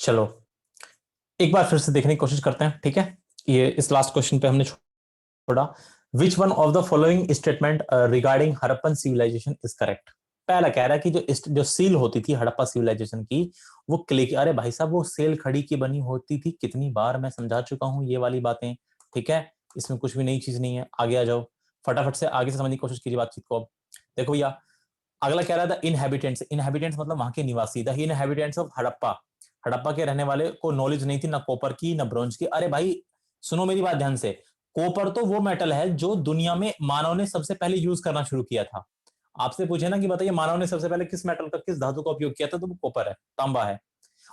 चलो एक बार फिर से देखने की कोशिश करते हैं, ठीक है। ये इस लास्ट क्वेश्चन पे हमने छोड़ा, which one of the following statement regarding Harappan civilization is correct. पहला कह रहा है कि जो सील होती थी हड़प्पा सिविलाइजेशन की, वो क्ले की, अरे भाई साहब वो सेल खड़ी की बनी होती थी, कितनी बार मैं समझा चुका हूं ये वाली बातें, ठीक है। इसमें कुछ भी नई चीज नहीं है। आगे आ जाओ, फटाफट से आगे से समझने की कोशिश कीजिए बातचीत को। अब देखो भैया, अगला कह रहा था इनहेबिटेंट्स। इनहेबिटेंट्स मतलब वहां के निवासी, the inhabitants of Harappa. Harappa के रहने वाले को नॉलेज नहीं थी ना कॉपर की ना ब्रोंज की। अरे भाई सुनो मेरी बात ध्यान से, कॉपर तो वो मेटल है जो दुनिया में मानव ने सबसे पहले यूज करना शुरू किया था। आपसे पूछे ना कि बताइए मानव ने सबसे पहले किस मेटल का, किस धातु का उपयोग किया था, तो वो कॉपर है, तांबा है।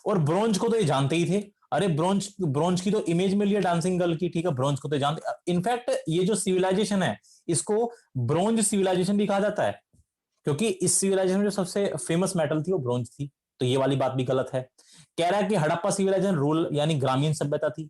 और ब्रोंज को तो ये जानते ही थे। अरे ब्रोंज ब्रोंज की तो इमेज मिली है डांसिंग गर्ल की, ठीक है। ब्रोंज को तो जानते, इनफैक्ट ये जो सिविलाइजेशन है इसको ब्रोंज सिविलाइजेशन भी कहा जाता है, क्योंकि इस सिविलाइजेशन में जो सबसे फेमस मेटल थी वो ब्रोंज थी। तो ये वाली बात भी गलत है। कह रहा है कि हड़प्पा सिविलाइजेशन रूरल यानी ग्रामीण सभ्यता थी,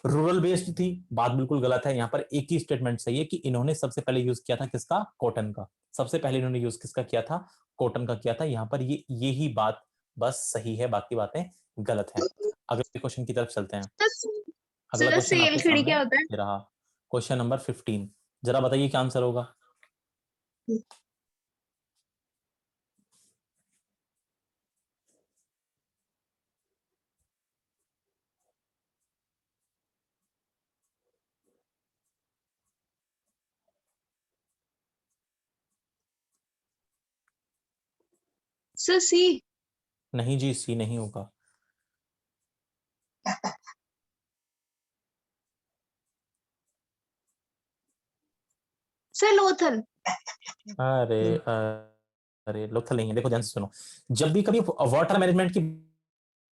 रूरल बेस्ड थी। बात बिल्कुल गलत है। यहाँ पर एक ही स्टेटमेंट सही है कि इन्होंने सबसे पहले यूज किया था किसका, कॉटन का। सबसे पहले इन्होंने यूज किसका किया था, कॉटन का किया था। यहाँ पर ये ही बात बस सही है, बाकी बातें गलत हैं। अगले क्वेश्चन की तरफ चलते हैं। अगला सर क्वेश्चन सेल आपके खड़ी सामने क्या होता है? ये रहा, क्वेश्चन नंबर 15। जरा बताइए क्या आंसर होगा। सर सी। नहीं जी, सी नहीं होगा। सर लोथल। अरे लोथल नहीं है। देखो ध्यान से सुनो, जब भी कभी वाटर मैनेजमेंट की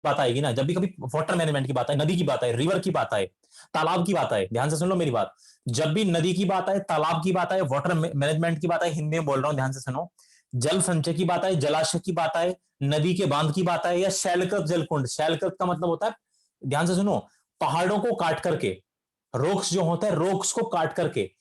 बात आएगी ना, जब भी कभी वाटर मैनेजमेंट की बात आए, नदी की बात आए, रिवर की बात आए, तालाब की बात आए, ध्यान से सुन लो मेरी बात। जब भी नदी की बात आए, तालाब की बात आए, वाटर मैनेजमेंट की बात आए, हिंदी में बोल रहा हूं ध्यान से सुनो, जल संचय की बात आए, जलाशय की बात आए, नदी के बांध की बात आए, या शैलकृत जलकुंड। शैलकृत का मतलब होता है, ध्यान से सुनो, पहाड़ों को काट करके, रोक्स जो होता है, रोक्स को काट करके,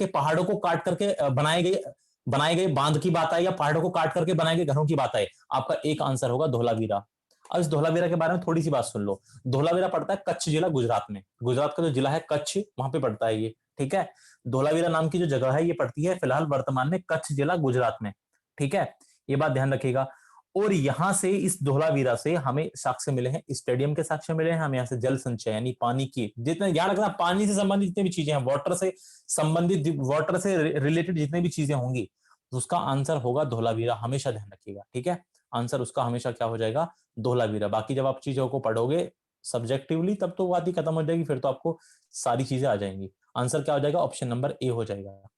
पहाड़ों को काट करके बनाए गए बांध की बात है, या पहाड़ों को काट करके बनाए गए घरों की बात है। आपका एक आंसर होगा धोलावीरा। अब इस धोलावीरा के बारे में थोड़ी सी बात सुन लो। धोलावीरा पड़ता है कच्छ जिला, गुजरात में। गुजरात का जो जिला है कच्छ, वहां पे पड़ता है ये, ठीक है। धोलावीरा नाम की जो जगह है ये पड़ती है फिलहाल वर्तमान में कच्छ जिला, गुजरात में, ठीक है। ये बात ध्यान रखिएगा। और यहां से, इस धोलावीरा से हमें साक्ष्य मिले हैं, स्टेडियम के साक्ष्य मिले हैं हमें, यहाँ से जल संचय यानी पानी की, जितने याद रखना, पानी से संबंधित जितनी भी चीजें हैं, वाटर से संबंधित, वाटर से रिलेटेड जितनी भी चीजें होंगी, उसका आंसर होगा धोलावीरा। हमेशा ध्यान रखिएगा, ठीक है। आंसर उसका हमेशा क्या हो जाएगा, धोलावीरा। बाकी जब आप चीजों को पढ़ोगे सब्जेक्टिवली तब तो बात ही खत्म हो जाएगी, फिर तो आपको सारी चीजें आ जाएंगी। आंसर क्या हो जाएगा, ऑप्शन नंबर ए हो जाएगा,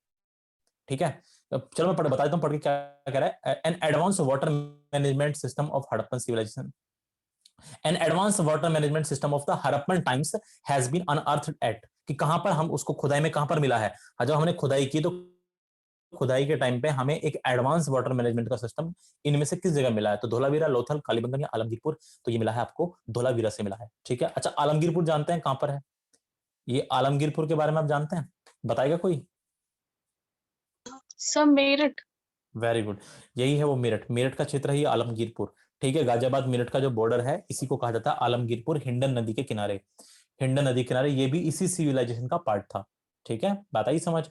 ठीक है। चलो मैं बता देता हूँ पढ़ के क्या कह रहा है। An advance water management system of Harappan civilization, an advance water management system of the Harappan times has been unearthed at, कि कहां पर हम उसको खुदाई में कहां पर मिला है। जब हमने खुदाई की तो खुदाई के टाइम पे हमें एक एडवांस वाटर मैनेजमेंट का सिस्टम इनमें से किस जगह मिला है, तो धोलावीरा, लोथल, कालीबंगन या आलमगीरपुर। तो ये मिला है आपको धोलावीरा से मिला है, ठीक है। अच्छा आलमगीरपुर जानते हैं कहां पर है, ये आलमगीरपुर के बारे में आप जानते हैं, बताएगा कोई। सर मेरठ। वेरी गुड, यही है वो मेरठ। मेरठ का क्षेत्र है ये आलमगीरपुर, ठीक है। गाजियाबाद मेरठ का जो बॉर्डर है इसी को कहा जाता है आलमगीरपुर, हिंडन नदी के किनारे। हिंडन नदी किनारे, ये भी इसी सिविलाइजेशन का पार्ट था, ठीक है। बात आई समझ।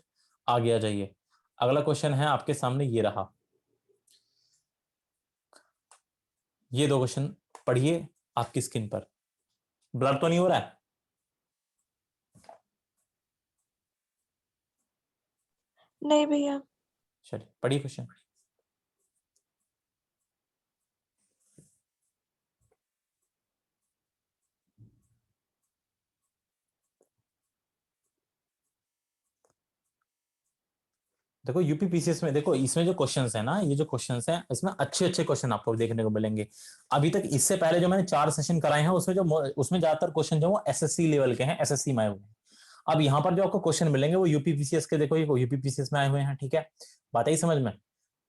आगे आ जाइए, अगला क्वेश्चन है आपके सामने ये रहा। ये दो क्वेश्चन पढ़िए आपकी स्क्रीन पर। ब्लर तो नहीं हो रहा है। नहीं भैया। चलिए पढ़िए क्वेश्चन। देखो यूपीपीसीएस में, देखो इसमें जो क्वेश्चंस है ना, ये जो क्वेश्चंस हैं इसमें अच्छे अच्छे क्वेश्चन आपको देखने को मिलेंगे। अभी तक इससे पहले जो मैंने 4 सेशन कराए हैं उसमें ज्यादातर क्वेश्चन जो वो एसएससी लेवल के हैं, एसएससी में आए हुए हैं। अब यहाँ पर जो आपको क्वेश्चन मिलेंगे वो यूपीपीसीएस के, देखो ये यूपीपीसीएस में आए हुए हैं, ठीक है। बात आई समझ में।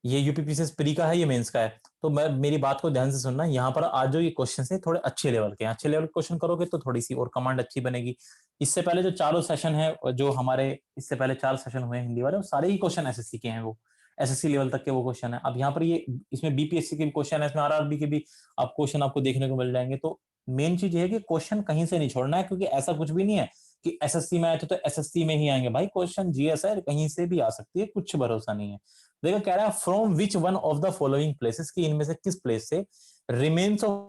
ये यूपीपीसीएस प्री का है, ये मेंस का है। तो मैं मेरी बात को ध्यान से सुनना, यहाँ पर आज जो ये क्वेश्चन है थोड़े अच्छे लेवल के हैं। अच्छे लेवल के क्वेश्चन करोगे तो थोड़ी सी और कमांड अच्छी बनेगी। इससे पहले जो चारों सेशन है, जो हमारे इससे पहले 4 सेशन हुए हैं हिंदी वाले, वो सारे ही क्वेश्चन एसएससी के हैं वो, एसएससी लेवल तक के वो क्वेश्चन है। अब यहाँ पर ये इसमें बीपीएससी के भी क्वेश्चन है, इसमें आरआरबी के भी आप क्वेश्चन आपको देखने को मिल जाएंगे। तो मेन चीज ये है कि क्वेश्चन कहीं से नहीं छोड़ना है, क्योंकि ऐसा कुछ भी नहीं है कि एसएससी में आए थे तो एसएससी में ही आएंगे भाई, क्वेश्चन जीएस है, कहीं से भी आ सकती है, कुछ भरोसा नहीं है। देखो कह रहा है from which one of the following places, की इनमें से किस प्लेस से रिमेन्स ऑफ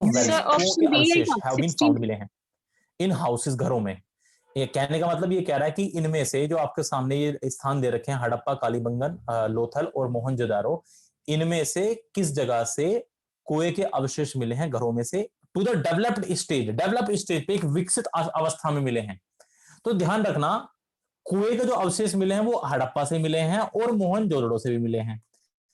वेल्स सर कुओं के ऑप्शन बी है अवशेष क्या? Have been 16। फाउंड मिले हैं इन हाउसेस, घरों में। ये कहने का मतलब ये कह रहा है कि इनमें से जो आपके सामने ये स्थान दे रखे हैं हड़प्पा, कालीबंगन, लोथल और मोहनजोदारो, इनमें से किस जगह से कुएं के अवशेष मिले हैं घरों में से टू द डेवलप्ड स्टेज पे, एक विकसित अवस्था में मिले हैं। तो ध्यान रखना कुएं के जो अवशेष मिले हैं वो हड़प्पा से मिले हैं और मोहनजोदड़ो से भी मिले हैं।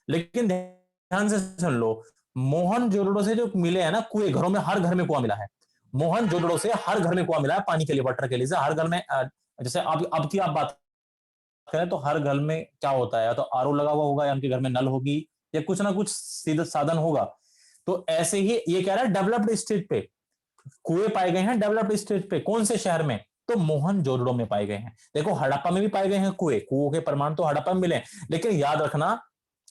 लेकिन ध्यान से सुन लो, मोहनजोदड़ो से जो मिले हैं ना कुएं, घरों में हर घर में कुआं मिला है। मोहनजोदड़ो से हर घर में कुआं मिला है पानी के लिए, वाटर के लिए, से हर घर में जैसे अब की आप बात करें तो हर घर में क्या होता है, या तो आरओ लगा हुआ होगा, या उनके घर में नल होगी, या कुछ ना कुछ सीधा साधन होगा। तो ऐसे ही ये कह रहा है डेवलप्ड स्टेट पे कुएं पाए गए हैं, डेवलप्ड स्टेट पे कौन से शहर में, तो मोहनजोदड़ो में पाए गए हैं। देखो हड़प्पा में भी पाए गए हैं कुओं के प्रमाण तो हड़प्पा में मिले, लेकिन याद रखना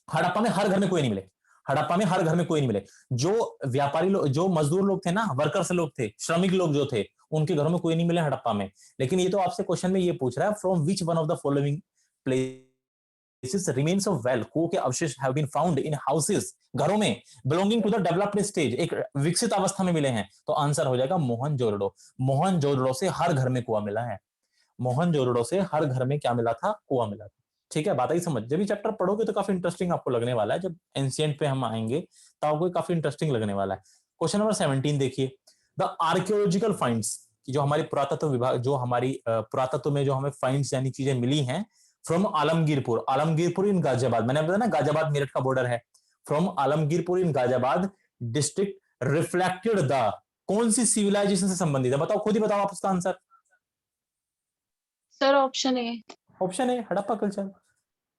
हड़प्पा में हर घर में कुएं नहीं मिले। हड़प्पा में हर घर में कुएं नहीं मिले। जो व्यापारी लोग, जो मजदूर लोग थे ना, वर्कर्स लोग थे, श्रमिक लोग जो थे, उनके घरों में कुएं नहीं मिले हड़प्पा में। लेकिन ये तो आपसे क्वेश्चन में ये पूछ रहा है from which one of the following places remains of well, कुओं के अवशेष have been found in houses, घरों में, belonging to the developed stage, एक विकसित अवस्था में मिले हैं। तो आंसर हो जाएगा मोहनजोदड़ो। मोहनजोदड़ो से हर घर में कुआं मिला है। मोहनजोदड़ो से हर घर में क्या मिला था, कुआं मिला था। ठीक है, बात आई समझ। जब ये चैप्टर पढ़ोगे तो काफी इंटरेस्टिंग आपको लगने वाला है, जब एंशिएंट पे हम आएंगे तो आपको काफी इंटरेस्टिंग लगने वाला है। क्वेश्चन नंबर 17 देखिए, द आर्कियोलॉजिकल फाइंड्स, जो हमारी पुरातत्व विभाग, जो हमारी पुरातत्व में जो हमें फाइंड्स यानी चीजें मिली हैं फ्रॉम आलमगीरपुर, आलमगीरपुर इन गाजियाबाद, मैंने बताया ना गाजियाबाद मेरठ का बॉर्डर है, from Alamgirpur in Ghaziabad district reflected the, कौन सी सिविलाइजेशन से संबंधित है, बताओ, खुद ही बताओ आप उसका answer. Sir option A. Option है हड़प्पा कल्चर।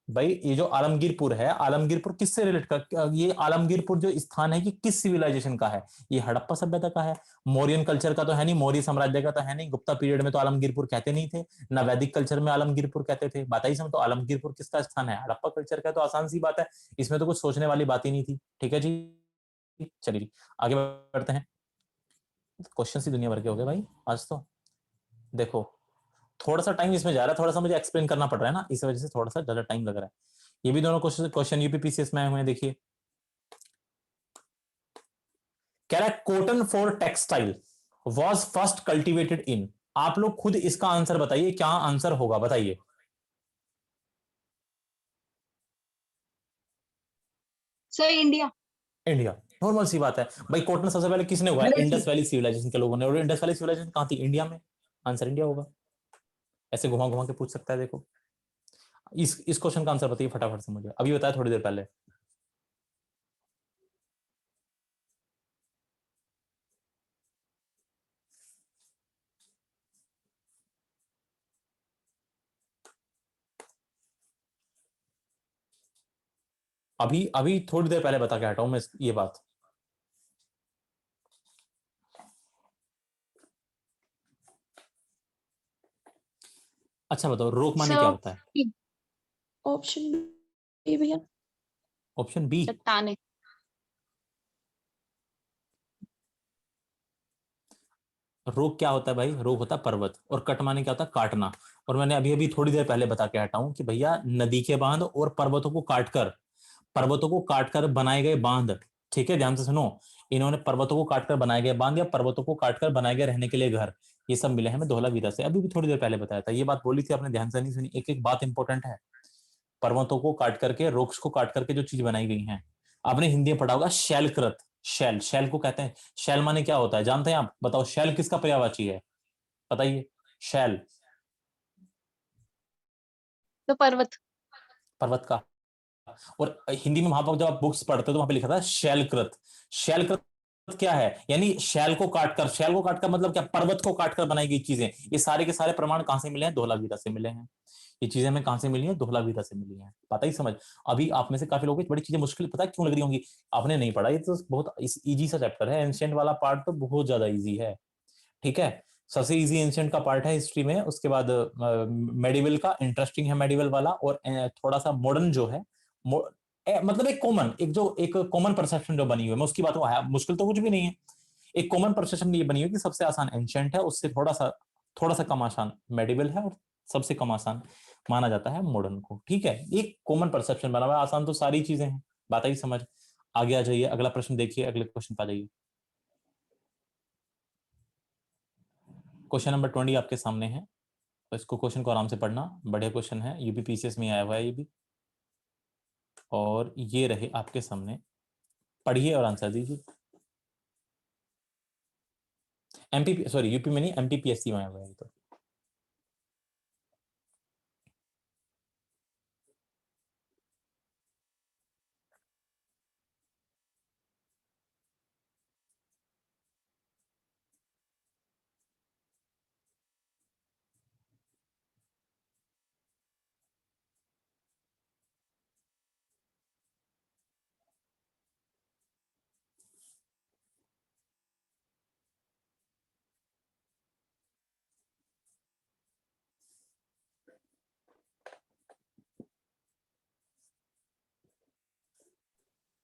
भाई ये जो आलमगीरपुर है, आलमगीरपुर किससे रिलेट कर, ये आलमगीरपुर जो स्थान है कि किस सिविलाइजेशन का है, ये हड़प्पा सभ्यता का है। मौर्यन कल्चर का तो है नहीं, मौर्य साम्राज्य का तो है नहीं, गुप्ता पीरियड में तो आलमगीरपुर कहते नहीं थे ना, वैदिक कल्चर में आलमगीरपुर कहते थे। बात ही समझ, तो आलमगीरपुर किसका स्थान है, हड़प्पा कल्चर का। तो आसान सी बात है, इसमें तो कुछ सोचने वाली बात ही नहीं थी। ठीक है जी, चलिए जी आगे बढ़ते हैं। क्वेश्चन ही दुनिया भर के हो गए भाई आज तो। देखो थोड़ा सा टाइम इसमें जा रहा है, थोड़ा सा मुझे एक्सप्लेन करना पड़ रहा है ना, इस वजह से थोड़ा सा ज्यादा टाइम लग रहा है। ये भी दोनों क्वेश्चन यूपीपीसीएस में आए हुए हैं। देखिए कह रहा है cotton for textile was first cultivated in, आप लोग खुद इसका आंसर बताइए, क्या आंसर होगा बताइए। Sir India. इंडिया, नॉर्मल सी बात है भाई। कॉटन सबसे पहले किसने उगाया, इंडस वैली सिविलाइजेशन के लोगों ने, और इंडस वैली सिविलाइजेशन कहां थी, इंडिया में। आंसर इंडिया होगा। ऐसे घुमा घुमा के पूछ सकता है। देखो इस क्वेश्चन का आंसर बताइए फटाफट से मुझे, अभी बताया थोड़ी देर पहले। अभी अभी थोड़ी देर पहले बता के हटाऊं मैं ये बात। अच्छा बताओ रोक माने क्या होता है। ऑप्शन बी भैया। ऑप्शन बी, चट्टाने। रोक क्या होता है भाई, रोक होता है पर्वत, और कट माने क्या होता है, काटना। और मैंने अभी अभी थोड़ी देर पहले बता के हटाऊं कि भैया नदी के बांध और पर्वतों को काटकर बनाए गए बांध। ठीक है, ध्यान से सुनो, इन्होंने पर्वतों को काटकर बनाए गए बांध या पर्वतों को काटकर बनाए गए रहने के लिए घर, ये सब मिले हमें धौलावीरा से। अभी भी थोड़ी देर पहले बताया था, ये बात बोली थी आपने, ध्यान से नहीं सुनी। एक एक बात इंपॉर्टेंट है। पर्वतों को काट करके, रोक्स को काट करके जो चीज बनाई गई है, आपने हिंदी में पढ़ा होगा शैलकृत। शैल, शैल को कहते हैं, शैल माने क्या होता है जानते हैं आप, बताओ शैल किसका पर्यायवाची है, बताइए। शैल तो पर्वत। पर्वत का। और हिंदी में वहां पर जब आप बुक्स पढ़ते हो तो वहां पे लिखा था शैलकृत। शैलकृत क्या है, यानी शैल को काटकर, शैल को काटकर मतलब क्या, पर्वत को काटकर बनाई गई चीजें। ये सारे के सारे प्रमाण कहां से मिले हैं, धौलावीरा से मिले हैं। ये चीजें हमें कहां से मिली है, धौलावीरा से मिली है। पता ही समझ। अभी आप में से काफी लोगों को बड़ी चीजें मुश्किल पता है क्यों लग रही होंगी, आपने नहीं पढ़ा, ये तो बहुत इजी सा चैप्टर है, एंशिएंट वाला पार्ट तो बहुत ज्यादा इजी है। ठीक है, सबसे इजी एंशिएंट का पार्ट है हिस्ट्री में, उसके बाद मेडिवल का इंटरेस्टिंग है मेडिवल वाला, और थोड़ा सा मॉडर्न जो है मतलब एक कॉमन परसेप्शन जो बनी हुई है, मैं उसकी बात को, मुश्किल तो कुछ भी नहीं है, एक कॉमन परसेप्शन ये बनी हुई है कि सबसे आसान एंशिएंट है, उससे थोड़ा सा कम आसान मेडिवल है, और सबसे कम आसान माना जाता है मॉडर्न को। ठीक है, एक कॉमन परसेप्शन बना हुआ है, आसान तो सारी चीजें हैं, बात आई समझ। आगे आ जाइए, अगला प्रश्न देखिए, अगले क्वेश्चन पे आ जाइए। क्वेश्चन नंबर 20 आपके सामने है, तो इसको क्वेश्चन को आराम से पढ़ना, बढ़िया क्वेश्चन है, यूपीपीसीएस में आया हुआ है ये भी, और ये रहे आपके सामने, पढ़िए और आंसर दीजिए। एमपी, सॉरी यूपी में नहीं, एमपीपीएससी में आया हुआ है तो।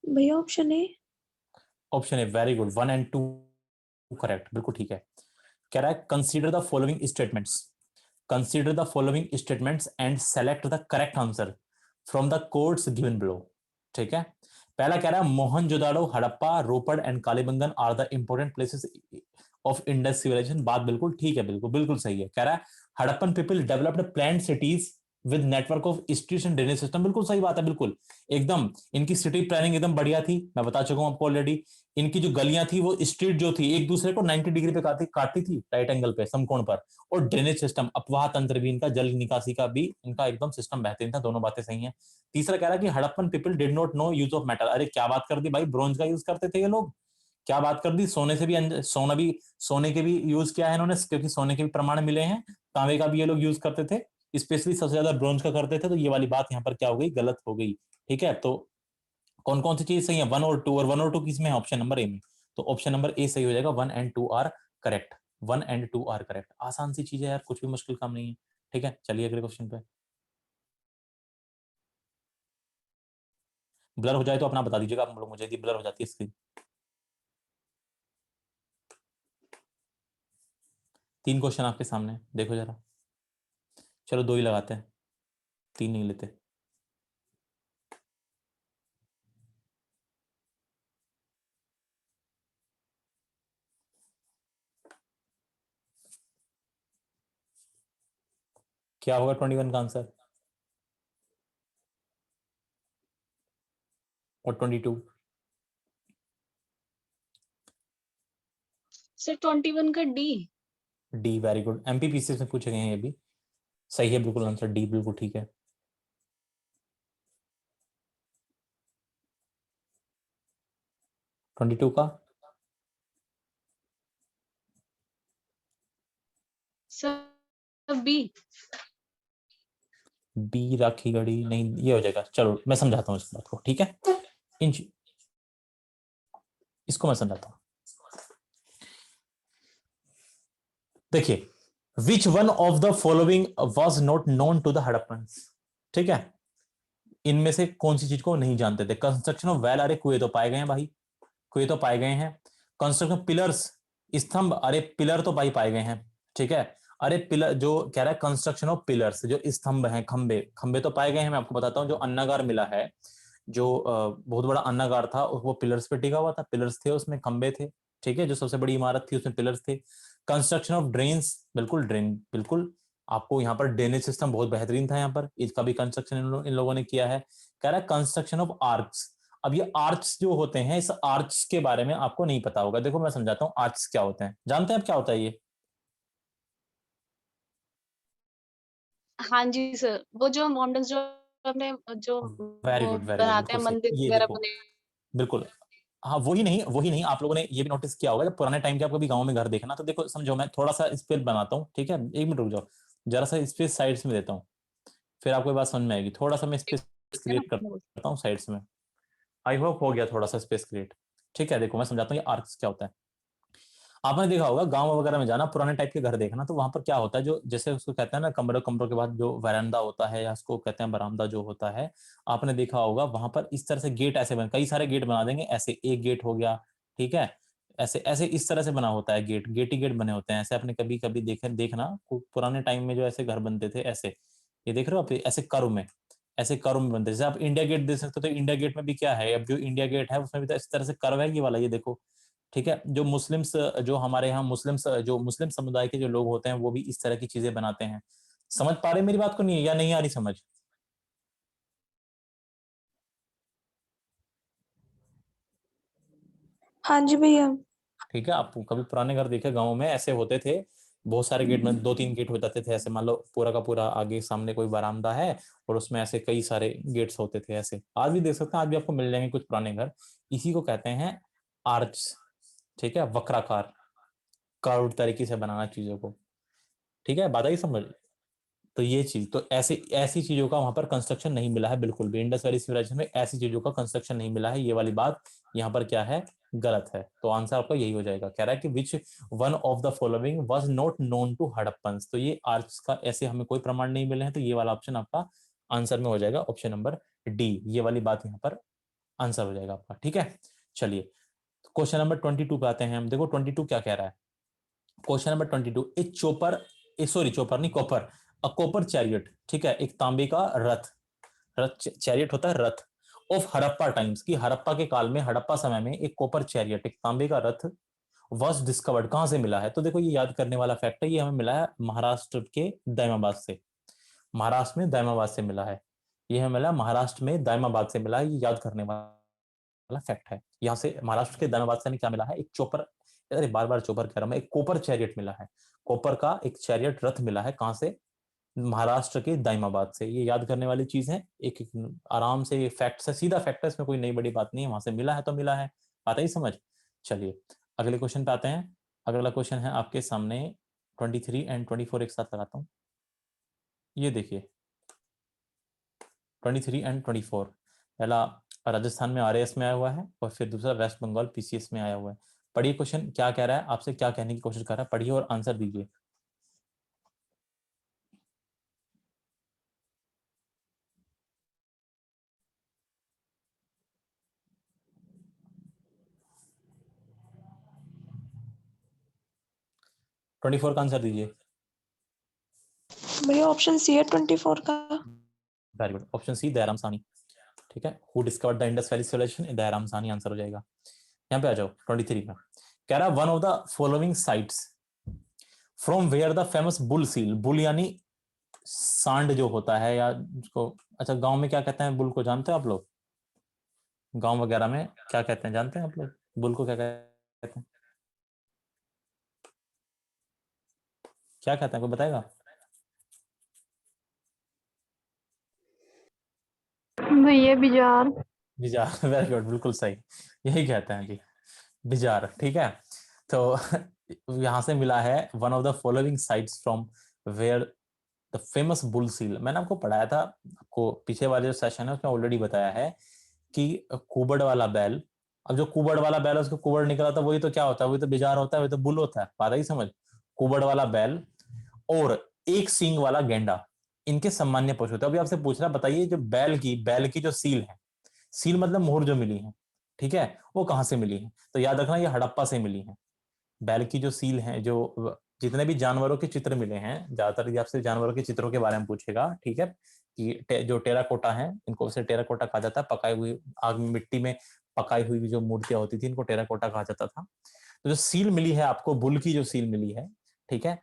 भैया ऑप्शन ए। ऑप्शन है वेरी गुड, 1 एंड 2 करेक्ट, बिल्कुल ठीक है। कह रहा है consider the following statements, consider the following statements and select the correct answer from the codes given below. ठीक है, पहला कह रहा है Mohenjodaro, Harappa, Ropar and Kalibangan are the important places of Indus civilisation. बात बिल्कुल ठीक है, बिल्कुल बिल्कुल सही है। कह रहा है Harappan people developed planned cities with network of streets and drainage system. बिल्कुल सही बात है, बिल्कुल एकदम, इनकी सिटी प्लानिंग एकदम बढ़िया थी, मैं बता चुका हूं आपको ऑलरेडी। इनकी जो गलियां थी वो स्ट्रीट जो थी एक दूसरे को 90 डिग्री पे काटती थी, राइट एंगल पे, समकोण पर। और ड्रेनेज सिस्टम, अपवाह तंत्र भी इनका, जल निकासी का भी इनका एकदम सिस्टम बेहतरीन था, दोनों बातें सही हैं। तीसरा कह रहा है कि Harappan people did not know use of metal. अरे क्या बात कर दी भाई, ब्रोंज का यूज करते थे ये लोग, क्या बात कर दी, सोने से भी सोने के भी यूज किया है इन्होंने, क्योंकि सोने के भी प्रमाण मिले हैं, तांबे का भी ये लोग यूज करते थे, स्पेशली सबसे ज्यादा ब्रोंज का करते थे, तो ये वाली बात यहाँ पर क्या हो गई, गलत हो गई। ठीक है, तो कौन कौन सी चीज सही है, 1 और 2, और 1 और 2 किस में है, ऑप्शन नंबर ए में, तो ऑप्शन नंबर ए सही हो जाएगा, 1 and 2 are correct, 1 and 2 are correct. आसान सी चीज है यार, कुछ भी मुश्किल काम नहीं है। ठीक है, चलिए अगले क्वेश्चन पे। ब्लर हो जाए तो अपना बता दीजिएगा आप लोग मुझे, यदि ब्लर हो जाती है स्क्रीन। 3 क्वेश्चन आपके सामने, देखो जरा, चलो 2 ही लगाते हैं, 3 नहीं लेते। क्या होगा 21 का आंसर, और 22? सर 21 का डी। डी, वेरी गुड, एमपीपीसी से पूछे गए हैं ये भी, सही है बिल्कुल आंसर, डी बिल्कुल ठीक है। ट्वेंटी टू का sir B. B, Rakhi Garhi नहीं, ये हो जाएगा, चलो मैं समझाता हूँ इस बात को, ठीक है, इन इसको मैं समझाता हूँ। देखिए, which one of the following was not known to the Harappans. ठीक है, इनमें से कौन सी चीज को नहीं जानते थे, कंस्ट्रक्शन ऑफ वेल, अरे कुएं तो पाए गए हैं भाई, कुएं तो पाए गए हैं। कंस्ट्रक्शन पिलर्स, स्तंभ, अरे पिलर तो भाई पाए गए हैं। ठीक है, अरे पिलर जो कह रहा है, कंस्ट्रक्शन ऑफ पिलर्स, जो स्तंभ हैं, खंबे खंबे तो पाए गए हैं। मैं आपको बताता हूँ, जो अन्नागार मिला है, जो बहुत बड़ा अन्नागार था, वो पिलर्स पे टिका हुआ था, पिलर्स थे उसमें, खंबे थे। ठीक है, जो सबसे बड़ी इमारत थी उसमें पिलर्स थे। कंस्ट्रक्शन ऑफ ड्रेन्स, बिल्कुल ड्रेन, बिल्कुल आपको यहाँ पर ड्रेनेज सिस्टम बहुत बेहतरीन था, यहाँ पर इसका भी कंस्ट्रक्शन इन लोगों ने किया है। कह रहा है कंस्ट्रक्शन ऑफ आर्क्स। अब ये आर्च जो होते हैं, इस आर्च के बारे में आपको नहीं पता होगा, देखो मैं समझाता हूँ, आर्च क्या होते हैं, जानते हैं आप क्या होता है ये? हाँ जी सर, वो जो माउंटेन्स जो अपने जो वेरी वो गुड, वेरी गुड, बनाते बिल्कुल हैं, सही, मंदिर ये वगैरह देखो, बने। बिल्कुल, हाँ वही नहीं, वही नहीं, आप लोगों ने ये भी नोटिस किया होगा, जब पुराने टाइम के आप कभी गांव में घर देखना, तो देखो समझो, मैं थोड़ा सा स्पेस बनाता हूँ, ठीक है, 1 मिनट रुक जाओ, जरा सा स्पेस साइड्स में देता हूँ, फिर आपको बात समझ में आएगी, थोड़ा सा मैं स्पेस है ना? क्रिएट करता हूँ साइड्स में, आई होप हो गया थोड़ा सा स्पेस क्रिएट। ठीक है, देखो मैं समझाता हूँ ये आर्क्स क्या होता है। आपने देखा होगा गांव वगैरह में जाना, पुराने टाइप के घर देखना, तो वहां पर क्या होता है, जो जैसे उसको कहते हैं ना कमरों कमरों के बाद जो वरांडा होता है या उसको कहते हैं बरामदा जो होता है, आपने देखा होगा वहां पर इस तरह से गेट ऐसे बने, कई सारे गेट बना देंगे ऐसे, एक गेट हो गया, ठीक है, ऐसे ऐसे इस तरह से बना होता है, गेट गेट ही गेट बने होते हैं ऐसे। आपने कभी कभी देखे देखना पुराने टाइम में जो ऐसे घर बनते थे ऐसे, ये देख रहे हो आप, ऐसे कर्व में, ऐसे कर्व में बनते हैं। जैसे आप इंडिया गेट देख सकते हो, तो इंडिया गेट में भी क्या है, अब जो इंडिया गेट है उसमें भी तो इस तरह से कर्व है, ये वाला, ये देखो, ठीक है। जो मुस्लिम्स, जो हमारे यहाँ मुस्लिम्स, जो मुस्लिम समुदाय के जो लोग होते हैं वो भी इस तरह की चीजें बनाते हैं। समझ पा रहे मेरी बात को, नहीं या नहीं आ रही समझ? हाँ जी भैया। ठीक है, आप कभी पुराने घर देखे गाँव में ऐसे होते थे, बहुत सारे गेट में, दो तीन गेट हो जाते थे ऐसे, मान लो पूरा का पूरा आगे सामने कोई बरामदा है और उसमें ऐसे कई सारे गेट्स होते थे ऐसे। आज भी देख सकते हैं, आज भी आपको मिल जाएंगे कुछ पुराने घर, इसी को कहते हैं आर्च, ठीक है, वक्राकार, कर्व तरीके से बनाना चीजों को, ठीक है, बात आई समझ? तो ये चीज, तो ऐसे ऐसी चीजों का वहां पर कंस्ट्रक्शन नहीं मिला है बिल्कुल भी, इंडस वैली सिविलाइजेशन में ऐसी चीजों का कंस्ट्रक्शन नहीं मिला है, ये वाली बात यहाँ पर क्या है, गलत है। तो आंसर आपका यही हो जाएगा, कह रहा है कि which one of the following was not known to Harappans, तो ये आर्च का ऐसे हमें कोई प्रमाण नहीं मिले हैं, तो ये वाला ऑप्शन आपका आंसर में हो जाएगा, ऑप्शन नंबर डी, ये वाली बात यहाँ पर आंसर हो जाएगा आपका, ठीक है। चलिए क्वेश्चन नंबर 22 पे आते हैं हम, देखो 22 क्या कह रहा है। क्वेश्चन नंबर 22, एक चोपर, सॉरी चोपर नहीं, कॉपर, अ कॉपर चैरियट, ठीक है, एक तांबे का रथ, रथ चैरियट होता है रथ, ऑफ हड़प्पा टाइम्स, की हड़प्पा के काल में, हड़प्पा समय में एक कॉपर चैरियट, एक तांबे का रथ वॉज डिस्कवर्ड, कहां से मिला है? तो देखो ये याद करने वाला फैक्ट है, ये हमें मिला है महाराष्ट्र के दाइमाबाद से, महाराष्ट्र में दाइमाबाद से मिला है, ये हमें मिला महाराष्ट्र में दाइमाबाद से मिला है, ये याद करने वाला फैक्ट है। यहाँ से महाराष्ट्र के दाइमाबाद से हमें क्या मिला है, एक चोपर, अरे बार बार चोपर कह रहा हूं मैं, एक कॉपर चैरियट मिला है, कॉपर का एक चैरियट रथ मिला है, कहां से? महाराष्ट्र के दाइमाबाद से, ये याद करने वाली चीज है, एक, एक आराम से फैक्ट है, सीधा फैक्ट है, इसमें कोई नई बड़ी बात नहीं है, वहां से मिला है तो मिला है, आता ही समझ। चलिए अगले क्वेश्चन पे आते हैं। अगला क्वेश्चन है आपके सामने, 23 एंड 24 एक साथ लगाता हूँ, ये देखिए 23 एंड 24, पहला राजस्थान में आरएएस में आया हुआ है और फिर दूसरा वेस्ट बंगाल पीसीएस में आया हुआ है। पढ़िए क्वेश्चन क्या कह रहा है, आपसे क्या कहने की कोशिश कर रहा है, पढ़िए और आंसर दीजिए। 24 का आंसर दीजिए। भैया ऑप्शन सी है 24 का। Very good, option C Dayaram Sahni, ठीक है, who discovered the Indus valley civilization, Dayaram Sahni answer हो जाएगा। यहाँ पे आ जाओ 23 में, कह रहा one of the following sites from where the famous bull seal, bull यानी सांड जो होता है, या उसको, अच्छा गांव में क्या कहते हैं बुल को, जानते हैं आप लोग? गांव वगैरह में क्या कहते हैं, जानते हैं आप लोग बुल को क्या कहते हैं? क्या कहते हैं, कोई बताएगा? भैया बिजार। बिजार, वेरी गुड, बिल्कुल सही, यही कहते हैं जी, बिजार, ठीक है। तो यहां से मिला है one of the following sites from where the famous bull seal, मैंने आपको पढ़ाया था, आपको पीछे वाले जो सेशन है उसमें ऑलरेडी बताया है कि कुबड़ वाला बैल, अब जो कुबड़ वाला बैल है उसको कुबड़ निकला था, वही तो क्या होता है, वही तो बिजार होता है, वही तो बुल होता है, बात ही समझ। कुबड़ वाला बैल और एक सींग वाला गेंडा, इनके सामान्य पशु होते हैं। अभी आपसे पूछ रहा, बताइए जो बैल की जो सील है, सील मतलब मोहर जो मिली है, ठीक है, वो कहां से मिली है? तो याद रखना ये हड़प्पा से मिली है। बैल की जो सील है, जो जितने भी जानवरों के चित्र मिले हैं, ज्यादातर ये आपसे जानवरों के चित्रों के बारे में पूछेगा, ठीक है, कि जो टेराकोटा है, इनको उसे टेराकोटा कहा जाता है, पकाई हुई आग में मिट्टी में पकाई हुई जो मूर्तियां होती थी, इनको टेराकोटा कहा जाता था। तो जो सील मिली है आपको, बुल की जो सील मिली है, ठीक है,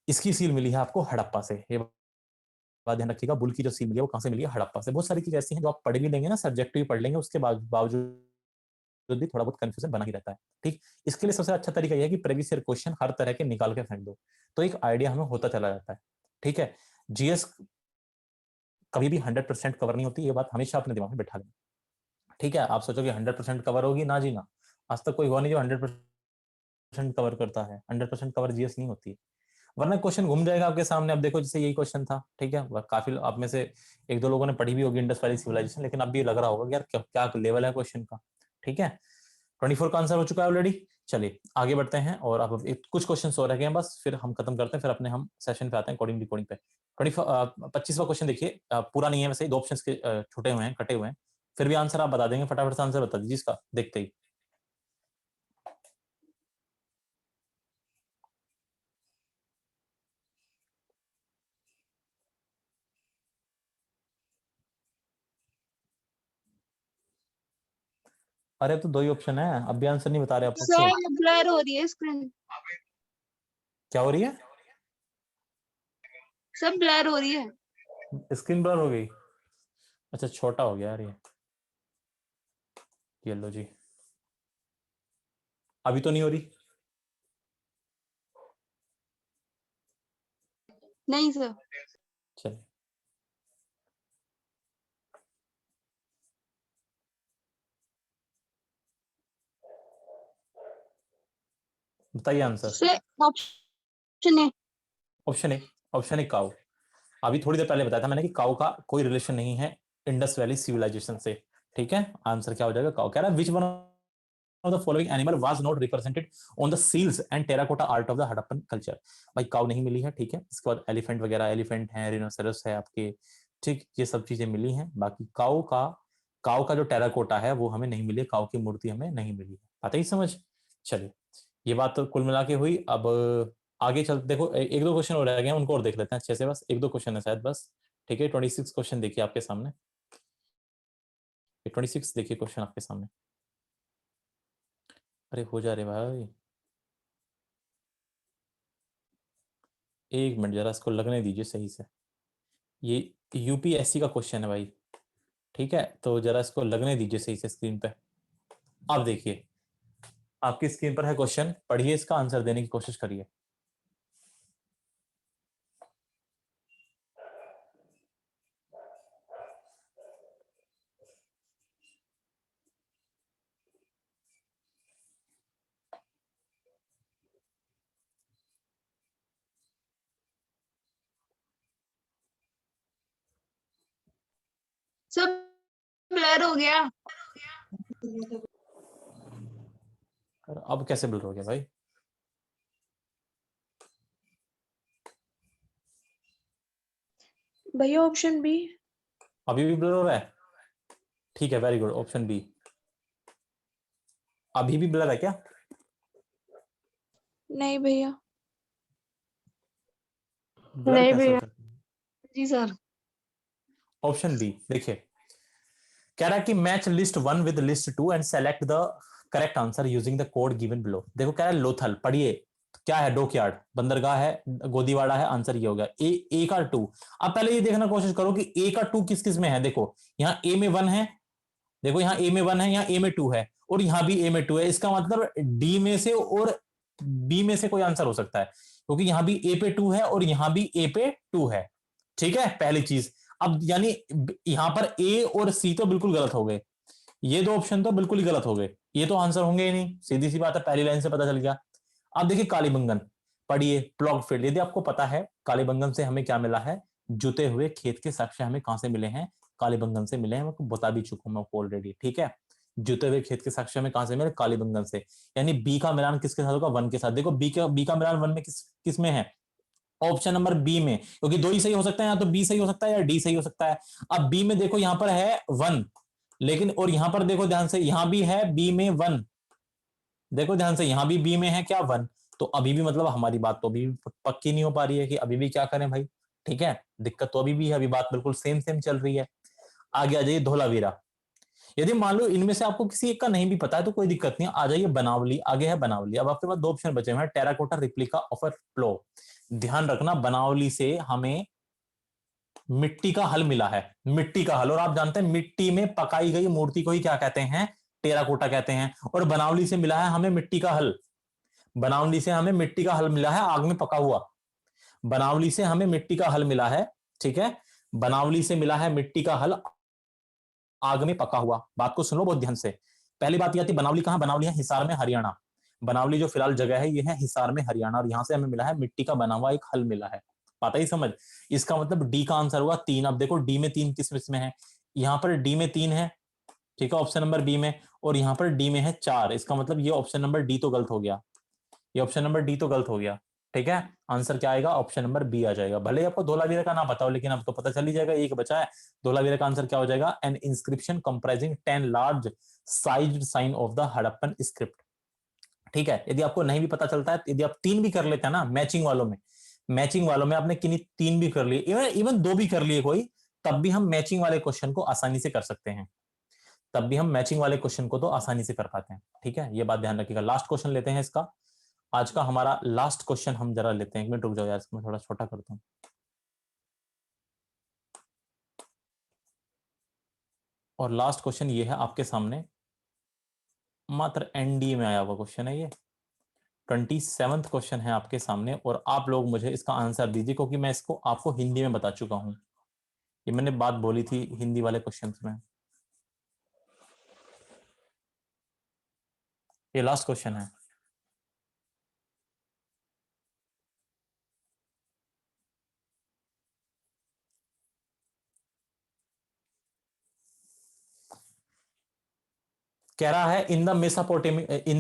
इसकी सील मिली है आपको हड़प्पा से, ये बात ध्यान रखिएगा, बुल की जो सील मिली है वो कहां से मिली है, हड़प्पा से। बहुत सारी चीजें ऐसी हैं जो आप पढ़ भी लेंगे ना, सब्जेक्टिव पढ़ लेंगे, उसके बावजूद भी थोड़ा बहुत कंफ्यूजन बना ही रहता है, ठीक। इसके लिए सबसे अच्छा तरीका यह है कि प्रीवियस ईयर क्वेश्चन हर तरह के निकाल के फेंक दो, तो एक आइडिया हमें होता चला जाता है, ठीक है। जीएस कभी भी 100% कवर नहीं होती, ये बात हमेशा अपने दिमाग में बैठा लें, ठीक है। आप सोचो कि 100% कवर होगी, ना जी ना, आज तक कोई हुआ नहीं जो 100% कवर करता है, 100% कवर जीएस नहीं होती, वरना क्वेश्चन घूम जाएगा आपके सामने। अब देखो जैसे यही क्वेश्चन था, ठीक है, काफी आप में से एक दो लोगों ने पढ़ी भी होगी इंडस वैली सिविलाइजेशन, लेकिन अब भी लग रहा होगा कि यार क्या लेवल है क्वेश्चन का, ठीक है। 24 का आंसर हो चुका है ऑलरेडी, चलिए आगे बढ़ते हैं और अब कुछ क्वेश्चन और रह गए हैं बस, फिर हम खत्म करते हैं, फिर अपने हम सेशन पे आते हैं कोडिंग डिकोडिंग पे। 25वां क्वेश्चन देखिए, पूरा नहीं है वैसे, 2 ऑप्शंस के छूटे हुए हैं, कटे हुए हैं, फिर भी आंसर आप बता देंगे, फटाफट से आंसर बता दीजिए इसका देखते ही। अरे अब तो 2 ही ऑप्शन है, अब भी आंसर नहीं बता रहे आप लोग तो। सर ब्लर हो रही है स्क्रीन, क्या हो रही है? सब ब्लर हो रही है। स्क्रीन ब्लर हो गई? अच्छा छोटा हो गया यार ये लो जी, अभी तो नहीं हो रही? नहीं सर, चलिए बताइए आंसर। सर ऑप्शन है। ऑप्शन ए काऊ। अभी थोड़ी देर पहले बताया था मैंने कि काऊ का कोई रिलेशन नहीं है इंडस वैली सिविलाइजेशन से, ठीक है। आंसर क्या हो जाएगा? काऊ। कह रहा है which one of the following animal was not represented on the seals and terracotta art of the Harappan culture. भाई काऊ नहीं मिली है, ठीक है। इसके बाद एलिफेंट वगैरह, एलिफेंट है, रिनोसेरस है आपके, ठीक, ये सब चीजें मिली हैं। बाकी काऊ का जो टेराकोटा है वो हमें नहीं मिली, काऊ की मूर्ति हमें नहीं मिली है। आता ही समझ? चलिए ये बात तो कुल मिला के हुई। अब आगे चल, देखो एक दो क्वेश्चन और रह गए हैं, उनको और देख लेते हैं अच्छे से, बस एक दो क्वेश्चन है शायद बस, ठीक है। 26 क्वेश्चन देखिए आपके सामने, 26 देखिए क्वेश्चन आपके सामने। अरे हो जा रहे भाई, एक मिनट जरा इसको लगने दीजिए सही से। ये यूपीएससी का क्वेश्चन है भाई, ठीक है, तो जरा इसको लगने दीजिए सही से स्क्रीन पे। अब देखिए आपकी स्क्रीन पर है क्वेश्चन, पढ़िए, इसका आंसर देने की कोशिश करिए। सब ब्लर हो गया। अब कैसे ब्लर हो गया भाई? भैया ऑप्शन बी। अभी भी ब्लर हो रहा है? ठीक है, वेरी गुड, ऑप्शन बी। अभी भी ब्लर है क्या? नहीं भैया। ब्लर नहीं कैसे भैया। हो सकता है? जी सर। ऑप्शन बी देखिए, कह रहा है कि match list 1 with list 2 and select the correct answer using the code given below. देखो कह रहा है लोथल, पढ़िए क्या है, डॉकयार्ड, बंदरगाह है, गोदीवाड़ा है, आंसर ये हो गया ए का 2। अब पहले ये देखना कोशिश करो कि ए का 2 किस किस में है। देखो यहाँ ए में 1 है, देखो यहाँ ए में 1 है, यहाँ ए में 2 है, और यहाँ भी ए में 2 है। इसका मतलब डी में से और बी में से कोई आंसर हो सकता है, क्योंकि यहाँ भी ए पे 2 है और यहाँ भी ए पे 2 है, ठीक है, पहली चीज। अब यानी यहां पर ए और सी तो बिल्कुल गलत हो गए, ये 2 ऑप्शन तो बिल्कुल ही गलत हो गए, ये तो आंसर होंगे ही नहीं, सीधी सी बात है, पहली लाइन से पता चल गया। अब देखिए कालीबंगन, पढ़िए प्लॉग फील्ड। यदि आपको पता है कालीबंगन से हमें क्या मिला है, जुते हुए खेत के साक्ष्य हमें कहां से मिले हैं? कालीबंगन से मिले हैं, मैं बता भी चुका हूं मैं ऑलरेडी, ठीक है। जुते हुए खेत के साक्ष्य हमें कहां से मिले? कालीबंगन से। यानी बी का मिलान किसके साथ होगा? 1 के साथ। देखो बी का मिलान 1 में किस में है? ऑप्शन नंबर बी में, क्योंकि 2 ही सही हो सकता है, या तो बी सही हो सकता है या डी सही हो सकता है। अब बी में देखो यहां पर है 1, लेकिन और यहां पर देखो ध्यान से, यहां भी है बी में 1, देखो ध्यान से, यहां भी बी में है क्या? 1। तो अभी भी मतलब हमारी बात तो अभी पक्की नहीं हो पा रही है कि अभी भी क्या करें भाई, ठीक है, दिक्कत तो अभी भी है, अभी बात बिल्कुल सेम सेम चल रही है। आगे आ जाइए धोलावीरा। यदि मान लो इनमें से आपको किसी एक का नहीं भी पता है तो कोई दिक्कत नहीं, आ जाइए बनावली, आगे है बनावली। अब आपके पास 2 ऑप्शन बचे हुए हैं, टेराकोटा रिप्लिका ऑफ अ प्लो। ध्यान रखना बनावली से हमें मिट्टी का हल मिला है, मिट्टी का हल, और आप जानते हैं मिट्टी में पकाई गई मूर्ति को ही क्या कहते हैं? टेराकोटा कहते हैं। और बनावली से मिला है हमें मिट्टी का हल, बनावली से हमें मिट्टी का हल मिला है आग में पका हुआ, बनावली से हमें मिट्टी का हल मिला है, ठीक है, बनावली से मिला है मिट्टी का हल आग में पका हुआ। बात को सुन लो बहुत ध्यान से। पहली बात यह आती, बनावली कहां? बनावली है हिसार में, हरियाणा। बनावली जो फिलहाल जगह है ये है हिसार में, हरियाणा, और यहां से हमें मिला है मिट्टी का बना हुआ एक हल मिला है। पता ही समझ, इसका मतलब डी का आंसर होगा 3। अब देखो डी में 3 किस में है, यहां पर डी में 3 है, ठीक है, ऑप्शन नंबर बी में, और यहाँ पर डी में है 4, इसका मतलब ये ऑप्शन नंबर डी तो गलत हो गया, ये ऑप्शन नंबर डी तो गलत हो गया। ठीक है, आंसर क्या आएगा, ऑप्शन नंबर बी आ जाएगा। भले आपको धोलावीरा का ना बताओ, लेकिन अब तो पता चल ही जाएगा, एक बचा है। धोलावीरा का आंसर क्या हो जाएगा, an inscription comprising 10 large sized sign of the Harappan script. ठीक है, यदि आपको नहीं भी पता चलता है, यदि आप 3 भी कर लेते हैं ना मैचिंग वालों में आपने किन्हीं 3 भी कर लिए, इवन 2 भी कर लिए कोई, तब भी हम मैचिंग वाले क्वेश्चन को आसानी से कर सकते हैं, तब भी हम मैचिंग वाले क्वेश्चन को तो आसानी से कर पाते हैं। ठीक है, ये बात ध्यान रखिएगा। लास्ट क्वेश्चन लेते हैं इसका, आज का हमारा लास्ट क्वेश्चन हम जरा लेते हैं। 1 मिनट रुक जाओ यार, इसको मैं थोड़ा छोटा करता हूं। और लास्ट क्वेश्चन ये है आपके सामने, मात्र एनडीए में आया हुआ क्वेश्चन है ये, 27वां क्वेश्चन है आपके सामने, और आप लोग मुझे इसका आंसर दीजिए, क्योंकि मैं इसको आपको हिंदी में बता चुका हूं, ये मैंने बात बोली थी हिंदी वाले क्वेश्चंस में। ये लास्ट क्वेश्चन है। कह रहा है in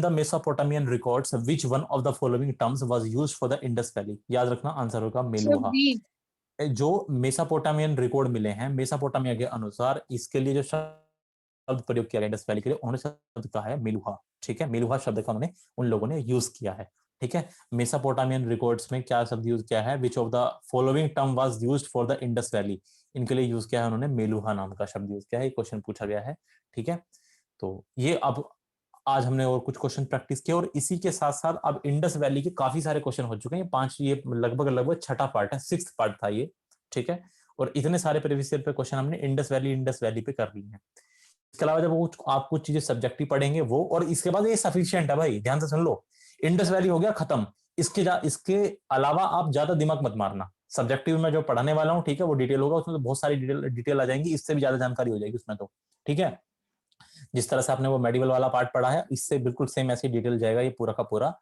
the Mesopotamian records which one of the following terms was used for the Indus valley. याद रखना, आंसर होगा मेलुहा। बी। जो मेसोपोटामियन रिकॉर्ड मिले हैं मेसोपोटामिया के अनुसार, इसके लिए जो शब्द प्रयोग किया गया इंडस वैली के लिए, उन्होंने शब्द कहा है मेलुहा। ठीक है, मेलुहा शब्द का उन्होंने उन लोगों ने यूज किया है। ठीक है, मेसोपोटामियन रिकॉर्ड्स में क्या शब्द यूज किया है, which of the following term was used for the Indus valley, इनके लिए यूज किया है उन्होंने मेलुहा नाम का शब्द यूज किया है। क्वेश्चन पूछा गया है। ठीक है, तो ये अब आज हमने और कुछ क्वेश्चन प्रैक्टिस किए, और इसी के साथ साथ अब इंडस वैली के काफी सारे क्वेश्चन हो चुके हैं। 5, ये लगभग छठा पार्ट है, 6th पार्ट था ये। ठीक है, और इतने सारे प्रीवियस ईयर पे क्वेश्चन हमने इंडस वैली पे कर लिए हैं। इसके अलावा जब आप कुछ चीजें सब्जेक्टिव पढ़ेंगे वो, और इसके बाद ये सफिशिएंट है भाई, ध्यान से सुन लो। इंडस वैली हो गया खत्म, इसके अलावा आप ज्यादा दिमाग मत मारना। सब्जेक्टिव में जो पढ़ाने वाला हूँ, ठीक है, वो डिटेल होगा, उसमें तो बहुत सारी डिटेल आ जाएंगी, इससे भी ज्यादा जानकारी हो जाएगी उसमें तो। ठीक है, जिस तरह से आपने वो मेडिवल वाला पार्ट पढ़ा है, इससे बिल्कुल सेम ऐसी डिटेल जाएगा ये पूरा का पूरा।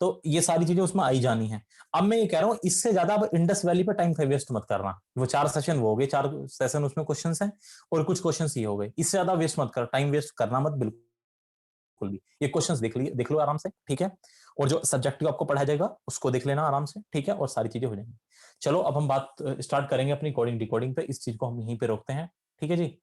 तो ये सारी चीजें उसमें आई जानी है। अब मैं ये कह रहा हूं, इससे ज्यादा अब इंडस वैली पे टाइम वेस्ट मत करना। वो 4 सेशन वो हो गए, 4 सेशन उसमें क्वेश्चंस हैं, और कुछ क्वेश्चंस ये हो गए। इससे ज्यादा वेस्ट मत कर, टाइम वेस्ट करना मत बिल्कुल भी। ये क्वेश्चंस देख लो आराम से। ठीक है, और जो सब्जेक्टिव आपको पढ़ाया जाएगा उसको देख लेना आराम से। ठीक है, और सारी चीजें हो जाएंगी। चलो अब हम बात स्टार्ट करेंगे अपनी कोडिंग डिकोडिंग पे। इस चीज को हम यहीं पे रोकते हैं। ठीक है जी।